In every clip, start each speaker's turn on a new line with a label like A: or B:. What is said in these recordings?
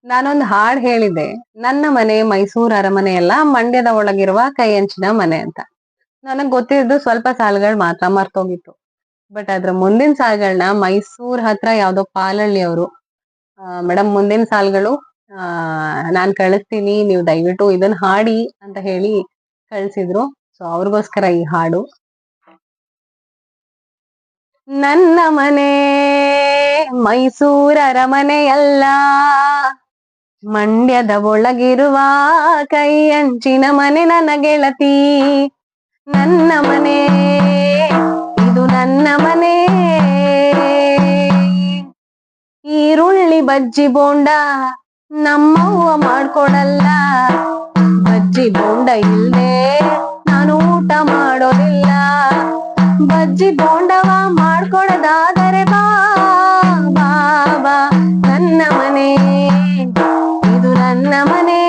A: ನಾನೊಂದ್ ಹಾಡ್ ಹೇಳಿದ್ದೆ. ನನ್ನ ಮನೆ ಮೈಸೂರ್ ಅರಮನೆ ಅಲ್ಲ, ಮಂಡ್ಯದ ಒಳಗಿರುವ ಕೈಯಂಚಿನ ಮನೆ ಅಂತ. ನನಗ್ ಗೊತ್ತಿದ್ದು ಸ್ವಲ್ಪ ಸಾಲುಗಳು ಮಾತ್ರ ಮರ್ತೋಗಿತ್ತು. ಬಟ್ ಅದ್ರ ಮುಂದಿನ ಸಾಲುಗಳನ್ನ ಮೈಸೂರ್ ಹತ್ರ ಯಾವ್ದೋ ಪಾಲಳ್ಳಿ ಅವರು ಮೇಡಮ್ ಮುಂದಿನ ಸಾಲುಗಳು ನಾನ್ ಕಳಿಸ್ತೀನಿ, ನೀವು ದಯವಿಟ್ಟು ಇದನ್ನ ಹಾಡಿ ಅಂತ ಹೇಳಿ ಕಳ್ಸಿದ್ರು. ಸೊ ಅವ್ರಿಗೋಸ್ಕರ ಈ ಹಾಡು. ನನ್ನ ಮನೆ ಮೈಸೂರ್ ಅರಮನೆಯಲ್ಲ, ಮಂಡ್ಯದ ಒಳಗಿರುವ ಕೈಯಂಚಿನ ಮನೆ ನನ್ನ ಗೆಳತಿ. ನನ್ನ ಮನೆ ಇದು ನನ್ನ ಮನೆ, ಈರುಳ್ಳಿ ಬಜ್ಜಿ ಬೋಂಡ ನಮ್ಮವ್ವ ಮಾಡ್ಕೊಡಲ್ಲ. ಬಜ್ಜಿ ಬೋಂಡ ಇಲ್ದೆ ನಾನು ಊಟ ಮಾಡೋದಿಲ್ಲ. ಬಜ್ಜಿ ಬೋಂಡವ ಮಾಡ್ಕೊಡೋದಾದರೆ ಬಾ ಬಾ ಬಾ. ನನ್ನ ಮನೆ ಇದು ನನ್ನ ಮನೆ.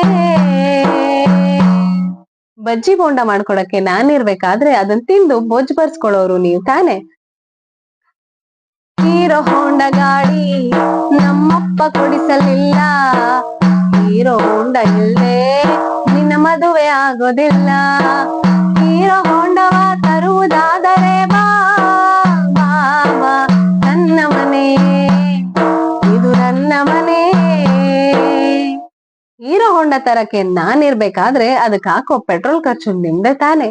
A: ಬಜ್ಜಿ ಬೋಂಡ ಮಾಡ್ಕೊಡಕ್ಕೆ ನಾನಿರ್ಬೇಕಾದ್ರೆ ಅದನ್ನ ತಿಂದು ಬೊಜ್ಜು ಬರ್ಸ್ಕೊಳ್ಳೋರು ನೀವು ತಾನೆ. ಹೀರೋ ಹೋಂಡ ಗಾಡಿ ನಮ್ಮಪ್ಪ ಕೊಡಿಸಲಿಲ್ಲ. ಹೀರೋ ಹೋಂಡ ಇಲ್ದೆ ನಿನ್ನ ಮದುವೆ ಆಗೋದಿಲ್ಲ. ಹೀರೋ ಹೋಂಡವ ತರುವುದಾದರೆ ಬಾ ಬಾ ಬಾ. ನನ್ನ ಮನೆ ಇದು ನನ್ನ ಮನೆ. ಹೀರೋ ಹೋಂಡ ತರಕ್ಕೆ ನಾನಿರ್ಬೇಕಾದ್ರೆ ಅದಕ್ಕೆ ಹಾಕೋ ಪೆಟ್ರೋಲ್ ಖರ್ಚು ನಿಮ್ದೆ ತಾನೆ.